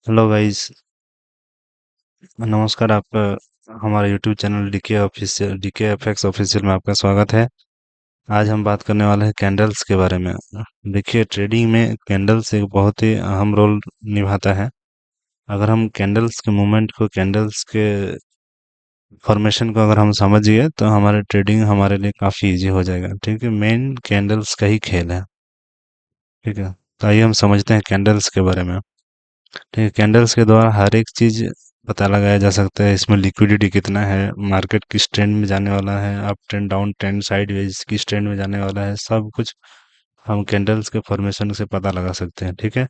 Hello guys. नमस्कार। आपका हमारे YouTube channel DK FX official में आपका स्वागत है। आज हम बात करने वाले हैं कैंडल्स के बारे में। देखिए, ट्रेडिंग में कैंडल्स एक बहुत ही अहम रोल निभाता है। अगर हम कैंडल्स के मूवमेंट को, कैंडल्स के फॉर्मेशन को अगर हम समझ गए तो हमारे ट्रेडिंग हमारे लिए काफ़ी इजी हो जाएगा। ठीक है, मेन कैंडल्स का ही खेल है। ठीक है, तो आइए हम समझते हैं कैंडल्स के बारे में। ठीक है, कैंडल्स के द्वारा हर एक चीज पता लगाया जा सकता है। इसमें लिक्विडिटी कितना है, मार्केट किस ट्रेंड में जाने वाला है, up trend, down trend, sideways किस ट्रेंड में जाने वाला है, सब कुछ हम कैंडल्स के फॉर्मेशन से पता लगा सकते हैं। ठीक है,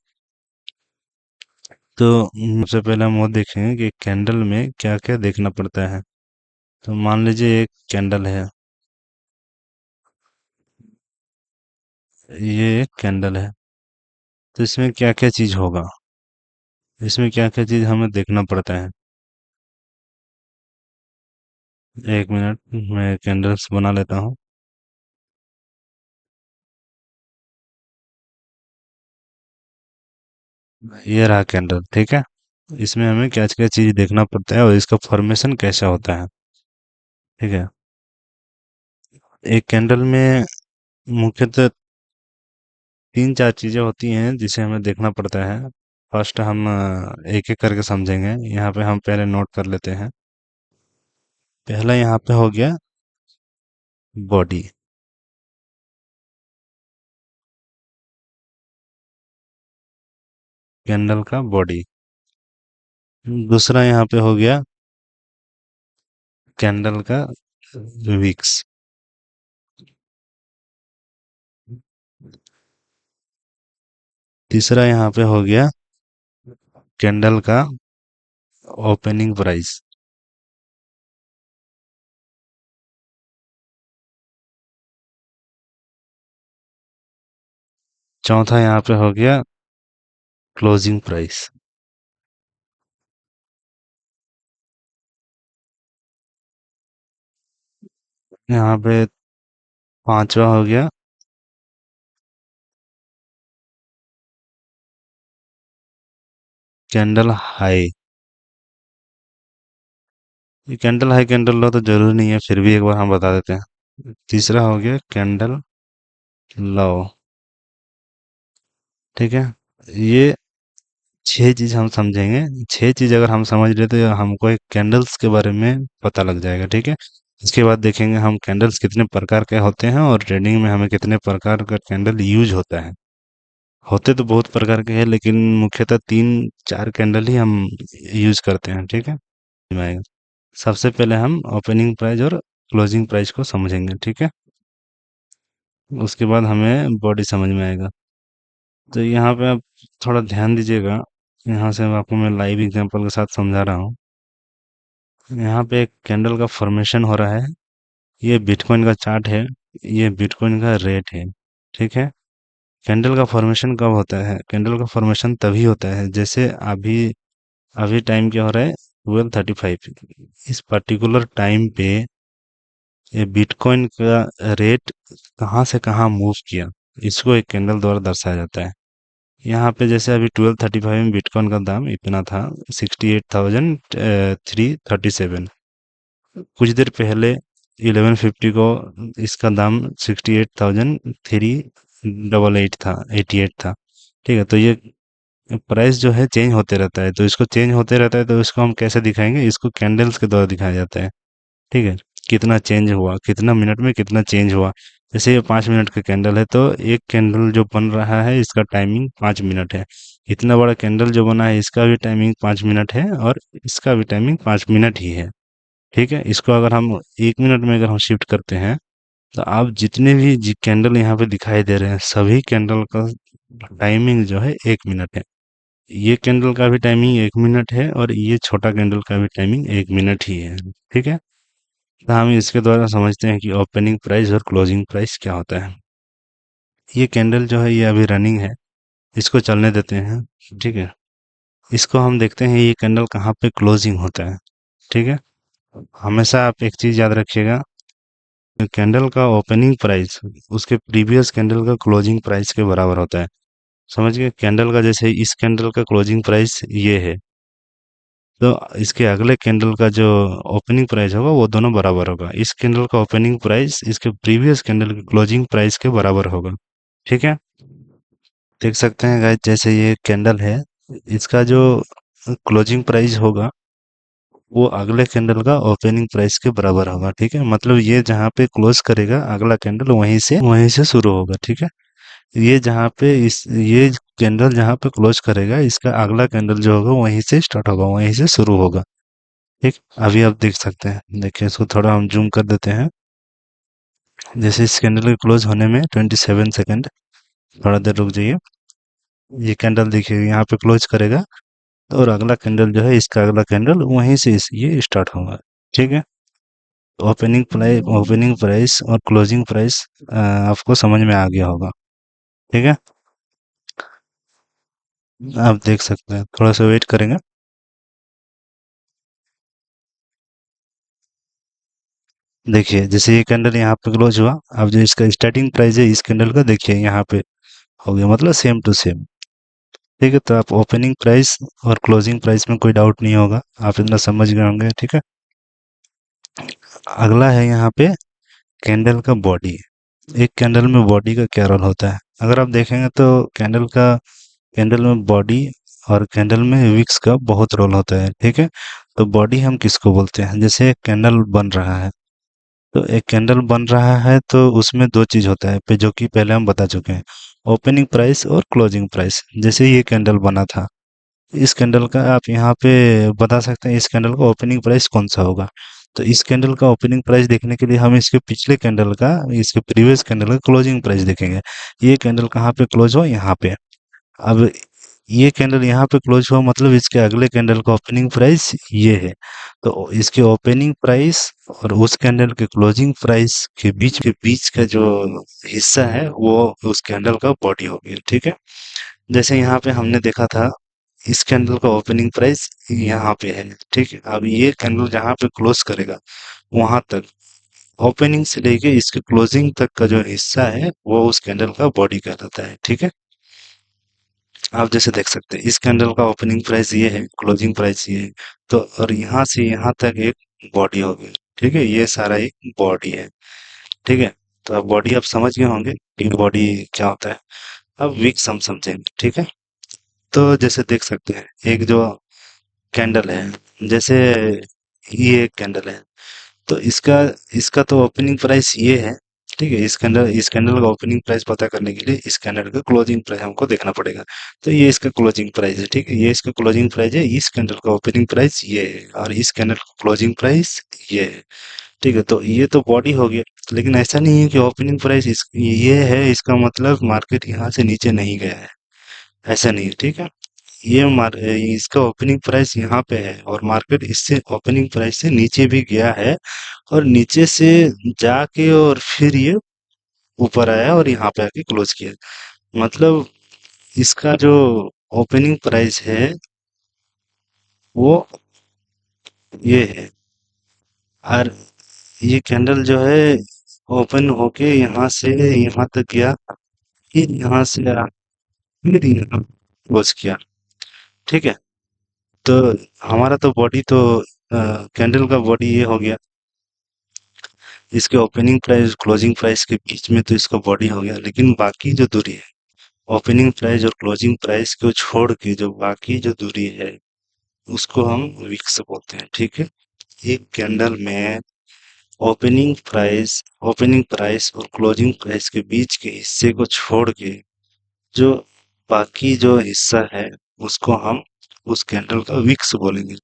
तो सबसे पहले हम वो देखेंगे कि कैंडल में क्या क्या देखना पड़ता है। तो मान लीजिए एक कैंडल है, ये एक कैंडल है, तो इसमें क्या क्या चीज होगा, इसमें क्या क्या चीज हमें देखना पड़ता है। एक मिनट, मैं कैंडल्स बना लेता हूँ। ये रहा कैंडल। ठीक है, इसमें हमें क्या क्या चीज देखना पड़ता है और इसका फॉर्मेशन कैसा होता है। ठीक है, एक कैंडल में मुख्यतः तीन चार चीजें होती हैं जिसे हमें देखना पड़ता है। फर्स्ट हम एक एक करके समझेंगे। यहाँ पे हम पहले नोट कर लेते हैं। पहला यहाँ पे हो गया बॉडी, कैंडल का बॉडी। दूसरा यहाँ पे हो गया कैंडल का विक्स। तीसरा यहाँ पे हो गया कैंडल का ओपनिंग प्राइस। चौथा यहाँ पे हो गया क्लोजिंग प्राइस। यहाँ पे पांचवा हो गया कैंडल हाई। ये कैंडल हाई कैंडल लो तो जरूरी नहीं है, फिर भी एक बार हम बता देते हैं। तीसरा हो गया कैंडल लो। ठीक है, ये छह चीज हम समझेंगे। छह चीज अगर हम समझ रहे तो हमको एक कैंडल्स के बारे में पता लग जाएगा। ठीक है, इसके बाद देखेंगे हम कैंडल्स कितने प्रकार के होते हैं और ट्रेडिंग में हमें कितने प्रकार का कैंडल यूज होता है। होते तो बहुत प्रकार के हैं, लेकिन मुख्यतः तीन चार कैंडल ही हम यूज करते हैं। ठीक है, आएगा। सबसे पहले हम ओपनिंग प्राइस और क्लोजिंग प्राइस को समझेंगे। ठीक है, उसके बाद हमें बॉडी समझ में आएगा। तो यहाँ पे आप थोड़ा ध्यान दीजिएगा। यहाँ से आपको मैं लाइव एग्जांपल के साथ समझा रहा हूँ। यहाँ पे एक कैंडल का फॉर्मेशन हो रहा है। ये बिटकॉइन का चार्ट है, ये बिटकॉइन का रेट है। ठीक है, कैंडल का फॉर्मेशन कब होता है? कैंडल का फॉर्मेशन तभी होता है जैसे अभी अभी टाइम क्या हो रहा है, 12:35। इस पर्टिकुलर टाइम पे ये बिटकॉइन का रेट कहाँ से कहाँ मूव किया, इसको एक कैंडल द्वारा दर्शाया जाता है। यहाँ पे जैसे अभी 12:35 में बिटकॉइन का दाम इतना था, 68,337। कुछ देर पहले 11:50 को इसका दाम 68,388 था, 88 था। ठीक है, तो ये प्राइस जो है चेंज होते रहता है, तो इसको चेंज होते रहता है तो इसको हम कैसे दिखाएंगे? इसको कैंडल्स के द्वारा दिखाया जाता है। ठीक है, कितना चेंज हुआ, कितना मिनट में कितना चेंज हुआ। जैसे ये 5 मिनट का कैंडल है तो एक कैंडल जो बन रहा है इसका टाइमिंग 5 मिनट है। इतना बड़ा कैंडल जो बना है इसका भी टाइमिंग 5 मिनट है और इसका भी टाइमिंग 5 मिनट ही है। ठीक है, इसको अगर हम 1 मिनट में अगर हम शिफ्ट करते हैं तो आप जितने भी कैंडल यहाँ पे दिखाई दे रहे हैं सभी कैंडल का टाइमिंग जो है 1 मिनट है। ये कैंडल का भी टाइमिंग 1 मिनट है और ये छोटा कैंडल का भी टाइमिंग 1 मिनट ही है। ठीक है, तो हम इसके द्वारा समझते हैं कि ओपनिंग प्राइस और क्लोजिंग प्राइस क्या होता है। ये कैंडल जो है ये अभी रनिंग है, इसको चलने देते हैं। ठीक है, इसको हम देखते हैं ये कैंडल कहाँ पे क्लोजिंग होता है। ठीक है, हमेशा आप एक चीज याद रखिएगा, कैंडल का ओपनिंग प्राइस उसके प्रीवियस कैंडल का क्लोजिंग प्राइस के बराबर होता है। समझ गए? कैंडल का जैसे इस कैंडल का क्लोजिंग प्राइस ये है, तो इसके अगले कैंडल का जो ओपनिंग प्राइस होगा वो दोनों बराबर होगा। इस कैंडल का ओपनिंग प्राइस इसके प्रीवियस कैंडल के क्लोजिंग प्राइस के बराबर होगा। ठीक है? देख सकते हैं गाइस, जैसे ये कैंडल है, इसका जो क्लोजिंग प्राइस होगा वो अगले कैंडल का ओपनिंग प्राइस के बराबर होगा। ठीक है? मतलब ये जहाँ पे क्लोज करेगा अगला कैंडल वहीं से शुरू होगा। ठीक है? ये जहाँ पे इस ये कैंडल जहाँ पे क्लोज करेगा इसका अगला कैंडल जो होगा वहीं से स्टार्ट होगा, वहीं से शुरू होगा। ठीक, अभी आप देख सकते हैं। देखिए, इसको थोड़ा हम जूम कर देते हैं। जैसे इस कैंडल के क्लोज होने में 27 सेकेंड, थोड़ा देर रुक जाइए। ये कैंडल देखिए यहाँ पे क्लोज करेगा, और अगला कैंडल जो है इसका अगला कैंडल वहीं से ये स्टार्ट होगा। ठीक है? ओपनिंग प्राइस और क्लोजिंग प्राइस आपको समझ में आ गया होगा। ठीक है? आप देख सकते हैं, थोड़ा सा वेट करेंगे। देखिए, जैसे ये कैंडल यहाँ पे क्लोज हुआ, अब जो इसका स्टार्टिंग प्राइस है इस कैंडल का, देखिए यहाँ पे हो गया, मतलब सेम टू सेम। ठीक है? तो आप ओपनिंग प्राइस और क्लोजिंग प्राइस में कोई डाउट नहीं होगा, आप इतना समझ गए होंगे। ठीक है? अगला है यहाँ पे कैंडल का बॉडी। एक कैंडल में बॉडी का क्या रोल होता है? अगर आप देखेंगे तो कैंडल में बॉडी और कैंडल में विक्स का बहुत रोल होता है। ठीक है? तो बॉडी हम किसको बोलते हैं? जैसे कैंडल बन रहा है, तो एक कैंडल बन रहा है तो उसमें दो चीज होता है, जो कि पहले हम बता चुके हैं, ओपनिंग प्राइस और क्लोजिंग प्राइस। जैसे ये कैंडल बना था, इस कैंडल का आप यहाँ पे बता सकते हैं इस कैंडल का ओपनिंग प्राइस कौन सा होगा। तो इस कैंडल का ओपनिंग प्राइस देखने के लिए हम इसके पिछले कैंडल का, इसके प्रीवियस कैंडल का क्लोजिंग प्राइस देखेंगे। ये कैंडल कहाँ पे क्लोज हुआ? यहाँ पे। अब ये कैंडल यहाँ पे क्लोज हुआ, मतलब इसके अगले कैंडल का ओपनिंग प्राइस ये है। तो इसके ओपनिंग प्राइस और उस कैंडल के क्लोजिंग प्राइस के बीच का जो हिस्सा है वो उस कैंडल का बॉडी हो गया। ठीक है? जैसे यहाँ पे हमने देखा था, इस कैंडल का ओपनिंग प्राइस यहाँ पे है। ठीक है? अब ये कैंडल जहाँ पे क्लोज करेगा वहां तक, ओपनिंग से लेके इसके क्लोजिंग तक का जो हिस्सा है वो उस कैंडल का बॉडी कहलाता है। ठीक है? आप जैसे देख सकते हैं, इस कैंडल का ओपनिंग प्राइस ये है, क्लोजिंग प्राइस ये है। तो और यहाँ से यहाँ तक एक बॉडी हो गई। ठीक है? ये सारा एक बॉडी है। ठीक है? तो अब बॉडी आप समझ गए होंगे कि बॉडी क्या होता है। अब विक्स हम समझेंगे। ठीक है? तो जैसे देख सकते हैं, एक जो कैंडल है, जैसे ये एक कैंडल है, तो इसका इसका तो ओपनिंग प्राइस ये है। ठीक है? इस कैंडल का ओपनिंग प्राइस पता करने के लिए इस कैंडल का क्लोजिंग प्राइस हमको देखना पड़ेगा। तो ये इसका क्लोजिंग प्राइस है। ठीक है? ये इसका क्लोजिंग प्राइस है, इस कैंडल का ओपनिंग प्राइस ये है, और इस कैंडल का क्लोजिंग प्राइस ये है। ठीक है? तो ये तो बॉडी हो गया, लेकिन ऐसा नहीं है कि ओपनिंग प्राइस ये है इसका मतलब मार्केट यहाँ से नीचे नहीं गया है। ऐसा नहीं है। ठीक है? इसका ओपनिंग प्राइस यहाँ पे है, और मार्केट इससे ओपनिंग प्राइस से नीचे भी गया है, और नीचे से जाके और फिर ये ऊपर आया और यहाँ पे आके क्लोज किया। मतलब इसका जो ओपनिंग प्राइस है वो ये है, और ये कैंडल जो है ओपन होके यहाँ से यहाँ तक गया, फिर यहाँ से आया, फिर यहाँ क्लोज किया। ठीक है? तो हमारा तो बॉडी तो कैंडल का बॉडी ये हो गया, इसके ओपनिंग प्राइस क्लोजिंग प्राइस के बीच में तो इसका बॉडी हो गया, लेकिन बाकी जो दूरी है ओपनिंग प्राइस और क्लोजिंग प्राइस को छोड़ के, जो बाकी जो दूरी है उसको हम विक्स बोलते हैं। ठीक है? एक कैंडल में ओपनिंग प्राइस और क्लोजिंग प्राइस के बीच के हिस्से को छोड़ के जो बाकी जो हिस्सा है उसको हम उस कैंडल का विक्स बोलेंगे।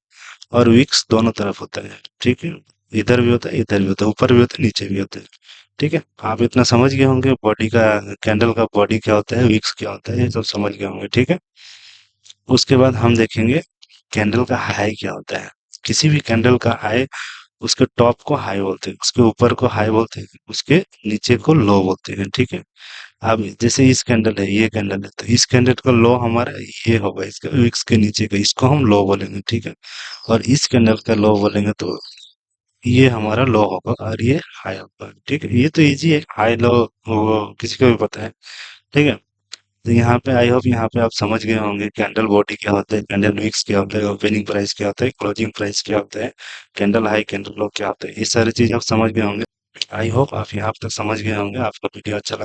और विक्स दोनों तरफ होता है। ठीक है? इधर भी होता है, इधर भी होता है, ऊपर भी होता है, नीचे भी होता है। ठीक है? आप इतना समझ गए होंगे बॉडी का, कैंडल का बॉडी क्या होता है, विक्स क्या होता है, ये सब समझ गए होंगे। ठीक है? उसके बाद हम देखेंगे कैंडल का हाई क्या होता है। किसी भी कैंडल का हाई, उसके टॉप को हाई बोलते हैं, उसके ऊपर को हाई बोलते हैं, उसके नीचे को लो बोलते हैं। ठीक है? अब जैसे इस कैंडल है, ये कैंडल है, तो इस कैंडल का लो हमारा ये होगा, इसका विक्स के नीचे का, इसको हम लो बोलेंगे। ठीक है? और इस कैंडल का लो बोलेंगे तो ये हमारा लो होगा, और ये हाई होगा। ठीक है? ये तो इजी है, हाई लो वो किसी को भी पता है। ठीक है? तो यहाँ पे आई होप यहाँ पे आप समझ गए होंगे कैंडल बॉडी क्या होता है, कैंडल विक्स क्या होता है, ओपनिंग प्राइस क्या होता है, क्लोजिंग प्राइस क्या होता है, कैंडल हाई कैंडल लो क्या होता है, ये सारी चीज आप समझ गए होंगे। आई होप आप यहाँ तक समझ गए होंगे। आपका वीडियो अच्छा लगा